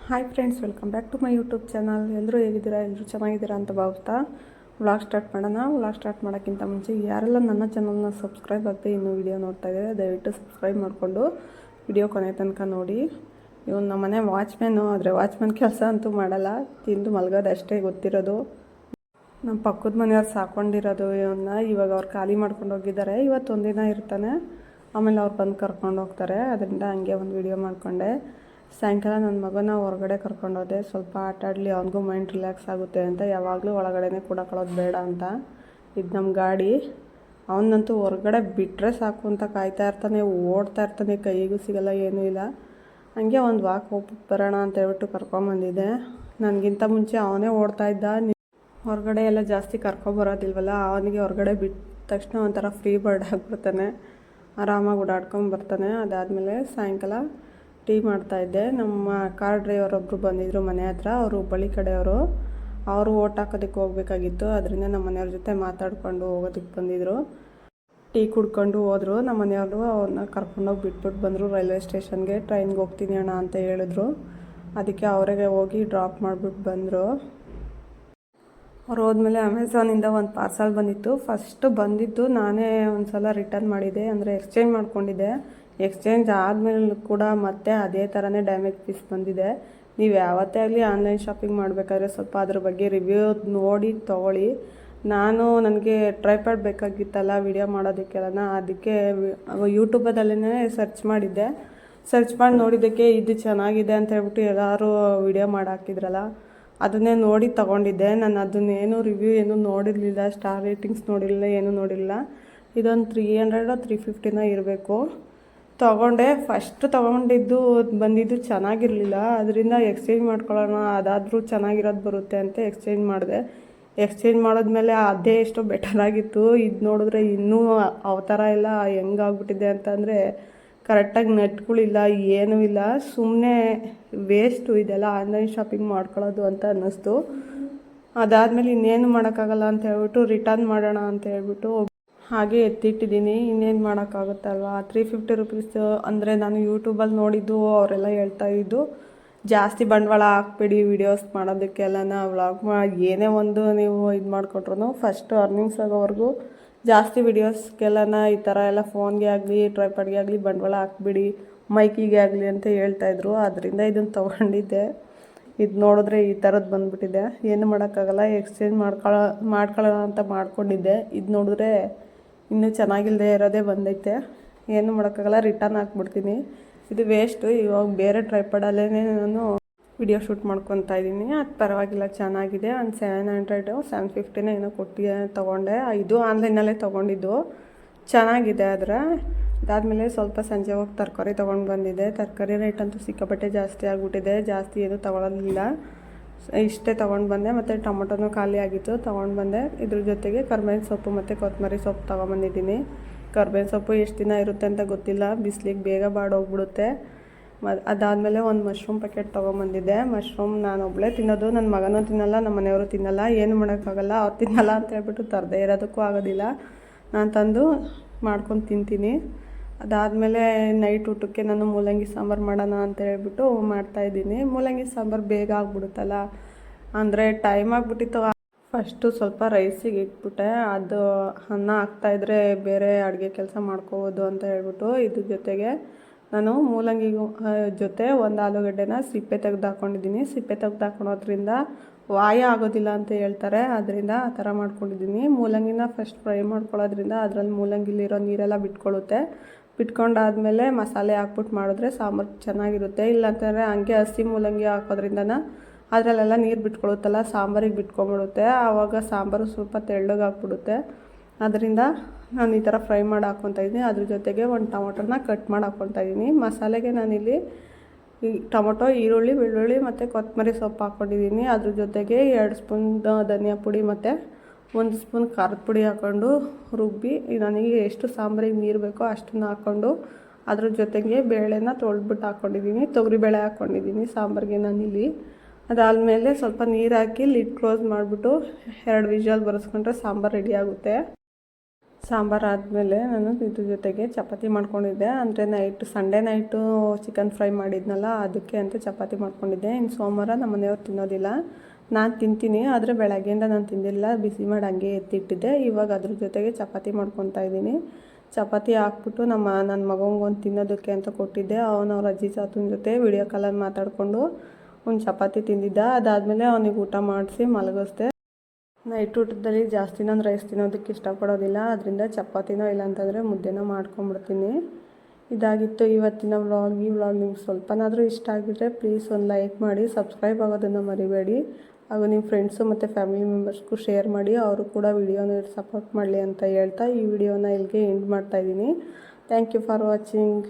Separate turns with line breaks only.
Hi friends, welcome back to my YouTube channel. ಎಲ್ಲರೂ ಹೇಗಿದ್ದೀರಾ? ಎಲ್ಲರೂ ಚೆನ್ನಾಗಿದ್ದೀರಾ ಅಂತ ಭಾವಿಸ್ತಾ ವ್ಲಾಗ್ ಸ್ಟಾರ್ಟ್ ಮಾಡೋಣ. ವ್ಲಾಗ್ ಸ್ಟಾರ್ಟ್ ಮಾಡೋಕ್ಕಿಂತ ಮುಂಚೆ ಯಾರೆಲ್ಲ ನನ್ನ ಚಾನಲ್ನ ಸಬ್ಸ್ಕ್ರೈಬ್ ಆಗದೆ ಇನ್ನೂ ವಿಡಿಯೋ ನೋಡ್ತಾ ಇದ್ದಾರೆ, ದಯವಿಟ್ಟು ಸಬ್ಸ್ಕ್ರೈಬ್ ಮಾಡಿಕೊಂಡು ವಿಡಿಯೋ ಕೊನೆ ತನಕ ನೋಡಿ. ಇವನು ನಮ್ಮ ಮನೆ ವಾಚ್ಮ್ಯಾನು, ಆದರೆ ವಾಚ್ಮ್ಯಾನ್ ಕೆಲಸ ಅಂತೂ ಮಾಡಲ್ಲ, ತಿಂದು ಮಲಗೋದು ಅಷ್ಟೇ ಗೊತ್ತಿರೋದು. ನಮ್ಮ ಪಕ್ಕದ ಮನೆಯವ್ರು ಸಾಕೊಂಡಿರೋದು ಇವನ್ನ. ಇವಾಗ ಅವ್ರು ಖಾಲಿ ಮಾಡ್ಕೊಂಡು ಹೋಗಿದ್ದಾರೆ. ಇವತ್ತು ಒಂದಿನ ಇರ್ತಾನೆ, ಆಮೇಲೆ ಅವ್ರು ಬಂದು ಕರ್ಕೊಂಡು ಹೋಗ್ತಾರೆ. ಅದರಿಂದ ಹಂಗೆ ಒಂದು ವಿಡಿಯೋ ಮಾಡಿಕೊಂಡೆ. ಸಾಯಂಕಾಲ ನನ್ನ ಮಗನ ಹೊರಗಡೆ ಕರ್ಕೊಂಡೋದೆ, ಸ್ವಲ್ಪ ಆಟ ಆಡಲಿ, ಅವ್ನಿಗೂ ಮೈಂಡ್ ರಿಲ್ಯಾಕ್ಸ್ ಆಗುತ್ತೆ ಅಂತ. ಯಾವಾಗಲೂ ಒಳಗಡೆ ಕೂಡಕೊಳ್ಳೋದು ಬೇಡ ಅಂತ. ಇದು ನಮ್ಮ ಗಾಡಿ. ಅವನಂತೂ ಹೊರಗಡೆ ಬಿಟ್ಟರೆ ಸಾಕು ಅಂತ ಕಾಯ್ತಾ ಇರ್ತಾನೆ, ಓಡ್ತಾ ಇರ್ತಾನೆ, ಕೈಗೂ ಸಿಗಲ್ಲ, ಏನೂ ಇಲ್ಲ. ಹಂಗೆ ಒಂದು ವಾಕ್ ಹೋಗ್ಬಿಟ್ಟು ಬರೋಣ ಅಂತ ಹೇಳ್ಬಿಟ್ಟು ಕರ್ಕೊಂಬಂದಿದ್ದೆ. ನನಗಿಂತ ಮುಂಚೆ ಅವನೇ ಓಡ್ತಾ ಇದ್ದ. ಹೊರಗಡೆ ಎಲ್ಲ ಜಾಸ್ತಿ ಕರ್ಕೊಬರೋದಿಲ್ವಲ್ಲ, ಅವನಿಗೆ ಹೊರಗಡೆ ಬಿಟ್ಟ ತಕ್ಷಣ ಒಂಥರ ಫ್ರೀ ಬರ್ಡ್ ಆಗಿಬಿಡ್ತಾನೆ, ಆರಾಮಾಗಿ ಓಡಾಡ್ಕೊಂಡು ಬರ್ತಾನೆ. ಅದಾದಮೇಲೆ ಸಾಯಂಕಾಲ ಟೀ ಮಾಡ್ತಾಯಿದ್ದೆ. ನಮ್ಮ ಕಾರ್ ಡ್ರೈವರ್ ಒಬ್ಬರು ಬಂದಿದ್ದರು ಮನೆ ಹತ್ರ. ಅವರು ಹುಬ್ಬಳ್ಳಿ ಕಡೆಯವರು. ಅವರು ಓಟ್ ಹಾಕೋದಕ್ಕೆ ಹೋಗ್ಬೇಕಾಗಿತ್ತು, ಅದರಿಂದ ನಮ್ಮ ಮನೆಯವ್ರ ಜೊತೆ ಮಾತಾಡ್ಕೊಂಡು ಹೋಗೋದಕ್ಕೆ ಬಂದಿದ್ದರು. ಟೀ ಕುಡ್ಕೊಂಡು ಹೋದರು. ನಮ್ಮ ಮನೆಯವರು ಅವ್ರನ್ನ ಕರ್ಕೊಂಡೋಗಿ ಬಿಟ್ಬಿಟ್ಟು ಬಂದರು ರೈಲ್ವೆ ಸ್ಟೇಷನ್ಗೆ. ಟ್ರೈನ್ಗೆ ಹೋಗ್ತೀನಿ ಅಣ್ಣ ಅಂತ ಹೇಳಿದ್ರು. ಅದಕ್ಕೆ ಅವರಿಗೆ ಹೋಗಿ ಡ್ರಾಪ್ ಮಾಡಿಬಿಟ್ಟು ಬಂದರು. ಅವ್ರು ಹೋದ್ಮೇಲೆ ಅಮೆಝಾನಿಂದ ಒಂದು ಪಾರ್ಸಲ್ ಬಂದಿತ್ತು. ಫಸ್ಟು ಬಂದಿದ್ದು ನಾನೇ ಒಂದು ಸಲ ರಿಟರ್ನ್ ಮಾಡಿದ್ದೆ, ಅಂದರೆ ಎಕ್ಸ್ಚೇಂಜ್ ಮಾಡ್ಕೊಂಡಿದ್ದೆ. ಎಕ್ಸ್ಚೇಂಜ್ ಆದಮೇಲೆ ಕೂಡ ಮತ್ತೆ ಅದೇ ಥರನೇ ಡ್ಯಾಮೇಜ್ ಪೀಸ್ ಬಂದಿದೆ. ನೀವು ಯಾವತ್ತೇ ಆಗಲಿ ಆನ್ಲೈನ್ ಶಾಪಿಂಗ್ ಮಾಡಬೇಕಾದ್ರೆ ಸ್ವಲ್ಪ ಅದ್ರ ಬಗ್ಗೆ ರಿವ್ಯೂ ನೋಡಿ ತೊಗೊಳ್ಳಿ. ನನಗೆ ಟ್ರೈಪಾಡ್ ಬೇಕಾಗಿತ್ತಲ್ಲ ವಿಡಿಯೋ ಮಾಡೋದಕ್ಕೆಲ್ಲ, ಅದಕ್ಕೆ ಯೂಟ್ಯೂಬದಲ್ಲೇ ಸರ್ಚ್ ಮಾಡಿದ್ದೆ. ಸರ್ಚ್ ಮಾಡಿ ನೋಡಿದ್ದಕ್ಕೆ ಇದು ಚೆನ್ನಾಗಿದೆ ಅಂತ ಹೇಳ್ಬಿಟ್ಟು ಎಲ್ಲರೂ ವಿಡಿಯೋ ಮಾಡಿ ಹಾಕಿದ್ರಲ್ಲ, ಅದನ್ನೇ ನೋಡಿ ತೊಗೊಂಡಿದ್ದೆ. ನಾನು ಅದನ್ನೇನು ರಿವ್ಯೂ ಏನೂ ನೋಡಿರಲಿಲ್ಲ, ಸ್ಟಾರ್ ರೇಟಿಂಗ್ಸ್ ನೋಡಿರಲಿಲ್ಲ, ಏನೂ ನೋಡಿರಲಿಲ್ಲ. ಇದೊಂದು 300 350 ಇರಬೇಕು. ತೊಗೊಂಡೆ. ಫಸ್ಟ್ ತೊಗೊಂಡಿದ್ದು ಬಂದಿದ್ದು ಚೆನ್ನಾಗಿರಲಿಲ್ಲ, ಅದರಿಂದ ಎಕ್ಸ್ಚೇಂಜ್ ಮಾಡ್ಕೊಳ್ಳೋಣ, ಅದಾದರೂ ಚೆನ್ನಾಗಿರೋದು ಬರುತ್ತೆ ಅಂತ ಎಕ್ಸ್ಚೇಂಜ್ ಮಾಡಿದೆ. ಎಕ್ಸ್ಚೇಂಜ್ ಮಾಡಿದ್ಮೇಲೆ ಅದೇ ಎಷ್ಟೋ ಬೆಟರಾಗಿತ್ತು. ಇದು ನೋಡಿದ್ರೆ ಇನ್ನೂ ಅವತಾರ ಎಲ್ಲ ಹೆಂಗಾಗ್ಬಿಟ್ಟಿದೆ ಅಂತಂದರೆ, ಕರೆಕ್ಟಾಗಿ ನೆಟ್ಗಳಿಲ್ಲ, ಏನೂ ಇಲ್ಲ. ಸುಮ್ಮನೆ ವೇಸ್ಟು ಇದೆಲ್ಲ ಆನ್ಲೈನ್ ಶಾಪಿಂಗ್ ಮಾಡ್ಕೊಳ್ಳೋದು ಅಂತ ಅನ್ನಿಸ್ತು. ಅದಾದಮೇಲೆ ಇನ್ನೇನು ಮಾಡೋಕ್ಕಾಗಲ್ಲ ಅಂತ ಹೇಳ್ಬಿಟ್ಟು ರಿಟರ್ನ್ ಮಾಡೋಣ ಅಂತ ಹೇಳ್ಬಿಟ್ಟು ಹಾಗೆ ಎತ್ತಿಟ್ಟಿದ್ದೀನಿ. ಇನ್ನೇನು ಮಾಡೋಕ್ಕಾಗುತ್ತಲ್ವ. 350 ರುಪೀಸ್ ಅಂದರೆ ನಾನು ಯೂಟ್ಯೂಬಲ್ಲಿ ನೋಡಿದ್ದು, ಅವರೆಲ್ಲ ಹೇಳ್ತಾ ಇದ್ದು ಜಾಸ್ತಿ ಬಂಡವಾಳ ಹಾಕ್ಬೇಡಿ ವೀಡಿಯೋಸ್ ಮಾಡೋದಕ್ಕೆಲ್ಲ. ವ್ಲಾಗ್ ಏನೇ ಒಂದು ನೀವು ಇದು ಮಾಡಿಕೊಟ್ರು ಫಸ್ಟು ಅರ್ನಿಂಗ್ಸ್ ಆಗೋವರೆಗೂ ಜಾಸ್ತಿ ವೀಡಿಯೋಸ್ಗೆಲ್ಲ ಈ ಥರ ಎಲ್ಲ ಫೋನ್ಗೆ ಆಗಲಿ ಟ್ರೈಪಾಡ್ಗೆ ಆಗಲಿ ಬಂಡವಾಳ ಹಾಕ್ಬಿಡಿ, ಮೈಕಿಗೆ ಆಗಲಿ ಅಂತ ಹೇಳ್ತಾಯಿದ್ರು. ಅದರಿಂದ ಇದನ್ನು ತೊಗೊಂಡಿದ್ದೆ. ಇದು ನೋಡಿದ್ರೆ ಈ ಥರದ್ದು ಬಂದುಬಿಟ್ಟಿದೆ. ಏನು ಮಾಡೋಕ್ಕಾಗಲ್ಲ, ಎಕ್ಸ್ಚೇಂಜ್ ಮಾಡ್ಕೊಳ್ಳೋಣ ಅಂತ ಮಾಡ್ಕೊಂಡಿದ್ದೆ. ಇದು ನೋಡಿದ್ರೆ ಇನ್ನೂ ಚೆನ್ನಾಗಿಲ್ಲದೆ ಇರೋದೇ ಬಂದೈತೆ. ಏನು ಮಾಡೋಕ್ಕಾಗಲ್ಲ, ರಿಟರ್ನ್ ಹಾಕ್ಬಿಡ್ತೀನಿ. ಇದು ವೇಸ್ಟು. ಇವಾಗ ಬೇರೆ ಟ್ರೈಪಾಡಲ್ಲೇ ನಾನು ವಿಡಿಯೋ ಶೂಟ್ ಮಾಡ್ಕೊತಾ ಇದ್ದೀನಿ. ಅದು ಪರವಾಗಿಲ್ಲ, ಚೆನ್ನಾಗಿದೆ. ಒಂದು 700 750 ಏನೋ ಕೊಟ್ಟು ತೊಗೊಂಡೆ. ಇದು ಆನ್ಲೈನಲ್ಲೇ ತೊಗೊಂಡಿದ್ದು, ಚೆನ್ನಾಗಿದೆ. ಅದಾದಮೇಲೆ ಸ್ವಲ್ಪ ಸಂಜೆ ಹೋಗಿ ತರಕಾರಿ ತೊಗೊಂಡು ಬಂದಿದ್ದೆ. ತರಕಾರಿ ರೇಟ್ ಅಂತೂ ಸಿಕ್ಕಾಪಟ್ಟೆ ಜಾಸ್ತಿ ಆಗಿಬಿಟ್ಟಿದೆ. ಜಾಸ್ತಿ ಏನೂ ತೊಗೊಳೋದಿಲ್ಲ, ಇಷ್ಟೇ ತೊಗೊಂಡು ಬಂದೆ. ಮತ್ತು ಟೊಮೊಟೊನೂ ಖಾಲಿ ಆಗಿತ್ತು, ತೊಗೊಂಡು ಬಂದೆ. ಇದ್ರ ಜೊತೆಗೆ ಕರ್ಬೇವಿನ ಸೊಪ್ಪು ಮತ್ತು ಕೊತ್ತಂಬರಿ ಸೊಪ್ಪು ತೊಗೊಂಬಂದಿದ್ದೀನಿ. ಕರ್ಬೇವಿನ ಸೊಪ್ಪು ಎಷ್ಟು ದಿನ ಇರುತ್ತೆ ಅಂತ ಗೊತ್ತಿಲ್ಲ, ಬಿಸಿಲಿಗೆ ಬೇಗ ಬಾಡೋಗ್ಬಿಡುತ್ತೆ. ಅದಾದಮೇಲೆ ಒಂದು ಮಶ್ರೂಮ್ ಪ್ಯಾಕೆಟ್ ತೊಗೊಂಬಂದಿದ್ದೆ. ಮಶ್ರೂಮ್ ನಾನು ಒಬ್ಬಳೇ ತಿನ್ನೋದು, ನನ್ನ ಮಗನೂ ತಿನ್ನಲ್ಲ, ನಮ್ಮ ಮನೆಯವರು ತಿನ್ನಲ್ಲ. ಏನು ಮಾಡೋಕ್ಕಾಗಲ್ಲ, ಅವ್ರು ತಿನ್ನಲ್ಲ ಅಂತ ಹೇಳ್ಬಿಟ್ಟು ತರದೇ ಇರೋದಕ್ಕೂ ಆಗೋದಿಲ್ಲ. ನಾನು ತಂದು ಮಾಡ್ಕೊಂಡು ತಿಂತೀನಿ. ಅದಾದಮೇಲೆ ನೈಟ್ ಊಟಕ್ಕೆ ನಾನು ಮೂಲಂಗಿ ಸಾಂಬಾರು ಮಾಡೋಣ ಅಂತ ಹೇಳ್ಬಿಟ್ಟು ಮಾಡ್ತಾಯಿದ್ದೀನಿ. ಮೂಲಂಗಿ ಸಾಂಬಾರು ಬೇಗ ಆಗ್ಬಿಡುತ್ತಲ್ಲ, ಅಂದರೆ ಟೈಮ್ ಆಗಿಬಿಟ್ಟಿತ್ತು. ಫಸ್ಟು ಸ್ವಲ್ಪ ರೈಸಿಗೆ ಇಟ್ಬಿಟ್ಟೆ, ಅದು ಅನ್ನ ಹಾಕ್ತಾಯಿದ್ರೆ ಬೇರೆ ಅಡುಗೆ ಕೆಲಸ ಮಾಡ್ಕೋಬೋದು ಅಂತ ಹೇಳ್ಬಿಟ್ಟು ಇದ್ರ ಜೊತೆಗೆ ನಾನು ಮೂಲಂಗಿ ಜೊತೆ ಒಂದು ಆಲೂಗಡ್ಡೆನ ಸಿಪ್ಪೆ ತೆಗೆದು ಹಾಕ್ಕೊಂಡಿದ್ದೀನಿ. ಸಿಪ್ಪೆ ತೆಗೆದು ಹಾಕೊಳೋದ್ರಿಂದ ವಾಯ ಆಗೋದಿಲ್ಲ ಅಂತ ಹೇಳ್ತಾರೆ, ಅದರಿಂದ ಆ ಥರ ಮಾಡ್ಕೊಂಡಿದ್ದೀನಿ. ಮೂಲಂಗಿನ ಫಸ್ಟ್ ಫ್ರೈ ಮಾಡ್ಕೊಳ್ಳೋದ್ರಿಂದ ಅದರಲ್ಲಿ ಮೂಲಂಗಿಲಿರೋ ನೀರೆಲ್ಲ ಬಿಟ್ಕೊಂಡಾದ್ಮೇಲೆ ಮಸಾಲೆ ಹಾಕ್ಬಿಟ್ಟು ಮಾಡಿದ್ರೆ ಸಾಂಬಾರು ಚೆನ್ನಾಗಿರುತ್ತೆ. ಇಲ್ಲಾಂತಂದರೆ ಹಂಗೆ ಹಸಿ ಮೂಲಂಗಿ ಹಾಕೋದ್ರಿಂದ ಅದರಲ್ಲೆಲ್ಲ ನೀರು ಬಿಟ್ಕೊಳ್ಳುತ್ತಲ್ಲ, ಸಾಂಬಾರಿಗೆ ಬಿಟ್ಕೊಂಡ್ಬಿಡುತ್ತೆ. ಆವಾಗ ಸಾಂಬಾರು ಸ್ವಲ್ಪ ತೆಳ್ಳಗಾಗ್ಬಿಡುತ್ತೆ. ಅದರಿಂದ ನಾನು ಈ ಥರ ಫ್ರೈ ಮಾಡಿ ಹಾಕ್ಕೊತಾ ಇದ್ದೀನಿ. ಅದ್ರ ಜೊತೆಗೆ ಒಂದು ಟೊಮೊಟೊನ ಕಟ್ ಮಾಡಿ ಹಾಕ್ಕೊತಾ ಇದ್ದೀನಿ. ಮಸಾಲೆಗೆ ನಾನಿಲ್ಲಿ ಈ ಟೊಮೊಟೊ, ಈರುಳ್ಳಿ, ಬೆಳ್ಳುಳ್ಳಿ ಮತ್ತು ಕೊತ್ತಂಬರಿ ಸೊಪ್ಪು ಹಾಕ್ಕೊಂಡಿದ್ದೀನಿ. ಅದ್ರ ಜೊತೆಗೆ 2 ಸ್ಪೂನ್ ಧನಿಯಾ ಪುಡಿ ಮತ್ತು 1 ಸ್ಪೂನ್ ಖಾರದ ಪುಡಿ ಹಾಕ್ಕೊಂಡು ರುಬ್ಬಿ, ನನಗೆ ಎಷ್ಟು ಸಾಂಬಾರಿಗೆ ನೀರು ಬೇಕೋ ಅಷ್ಟನ್ನು ಹಾಕ್ಕೊಂಡು ಅದ್ರ ಜೊತೆಗೆ ಬೇಳೆನ ತೊಳೆದ್ಬಿಟ್ಟು ಹಾಕ್ಕೊಂಡಿದ್ದೀನಿ. ತೊಗರಿಬೇಳೆ ಹಾಕ್ಕೊಂಡಿದ್ದೀನಿ ಸಾಂಬಾರಿಗೆ ನಾನಿಲ್ಲಿ. ಅದಾದಮೇಲೆ ಸ್ವಲ್ಪ ನೀರು ಹಾಕಿ ಲಿಡ್ ಕ್ಲೋಸ್ ಮಾಡಿಬಿಟ್ಟು 2 ವಿಷಲ್ ಬರೆಸ್ಕೊಂಡ್ರೆ ಸಾಂಬಾರು ರೆಡಿ ಆಗುತ್ತೆ. ಸಾಂಬಾರು ಆದಮೇಲೆ ನಾನು ಇದ್ರ ಜೊತೆಗೆ ಚಪಾತಿ ಮಾಡ್ಕೊಂಡಿದ್ದೆ. ಅಂದರೆ ಸಂಡೇ ನೈಟು ಚಿಕನ್ ಫ್ರೈ ಮಾಡಿದ್ನಲ್ಲ, ಅದಕ್ಕೆ ಅಂತ ಚಪಾತಿ ಮಾಡ್ಕೊಂಡಿದ್ದೆ. ಇನ್ನು ಸೋಮವಾರ ನಮ್ಮ ಮನೆಯವ್ರು ತಿನ್ನೋದಿಲ್ಲ, ನಾನು ತಿಂತೀನಿ. ಆದರೆ ಬೆಳಗ್ಗೆಯಿಂದ ನಾನು ತಿಂದಿಲ್ಲ, ಬಿಸಿ ಮಾಡಿ ಹಂಗೆ ಎತ್ತಿಟ್ಟಿದ್ದೆ. ಇವಾಗ ಅದ್ರ ಜೊತೆಗೆ ಚಪಾತಿ ಮಾಡ್ಕೊತಾ ಇದ್ದೀನಿ. ಚಪಾತಿ ಹಾಕ್ಬಿಟ್ಟು ನನ್ನ ಮಗಂಗೊಂದು ತಿನ್ನೋದಕ್ಕೆ ಅಂತ ಕೊಟ್ಟಿದ್ದೆ. ಅವ್ರ ಅಜ್ಜಿ ತಾತನ ಜೊತೆ ವಿಡಿಯೋ ಕಾಲಲ್ಲಿ ಮಾತಾಡಿಕೊಂಡು ಒಂದು ಚಪಾತಿ ತಿಂದಿದ್ದ. ಅದಾದಮೇಲೆ ಅವನಿಗೆ ಊಟ ಮಾಡಿಸಿ ಮಲಗಿಸ್ದೆ. ನೈಟ್ ಊಟದಲ್ಲಿ ಜಾಸ್ತಿ ನಾನು ರೈಸ್ ತಿನ್ನೋದಕ್ಕೆ ಇಷ್ಟಪಡೋದಿಲ್ಲ, ಅದರಿಂದ ಚಪಾತಿನೋ ಇಲ್ಲಾಂತಂದರೆ ಮುದ್ದೆನೋ ಮಾಡ್ಕೊಂಬಿಡ್ತೀನಿ. ಇದಾಗಿತ್ತು ಇವತ್ತಿನ ವ್ಲಾಗ್. ಈ ವ್ಲಾಗ್ ನಿಮ್ಗೆ ಸ್ವಲ್ಪನಾದರೂ ಇಷ್ಟ ಆಗಿದ್ರೆ ಪ್ಲೀಸ್ ಒಂದು ಲೈಕ್ ಮಾಡಿ, ಸಬ್ಸ್ಕ್ರೈಬ್ ಆಗೋದನ್ನು ಮರಿಬೇಡಿ. ಹಾಗೂ ನಿಮ್ಮ ಫ್ರೆಂಡ್ಸು ಮತ್ತು ಫ್ಯಾಮಿಲಿ ಮೆಂಬರ್ಸ್ಗೂ ಶೇರ್ ಮಾಡಿ, ಅವರು ಕೂಡ ವಿಡಿಯೋನ ಸಪೋರ್ಟ್ ಮಾಡಲಿ ಅಂತ ಹೇಳ್ತಾ ಈ ವಿಡಿಯೋನ ಇಲ್ಲಿಗೆ ಎಂಡ್ ಮಾಡ್ತಾಯಿದ್ದೀನಿ. Thank you for watching.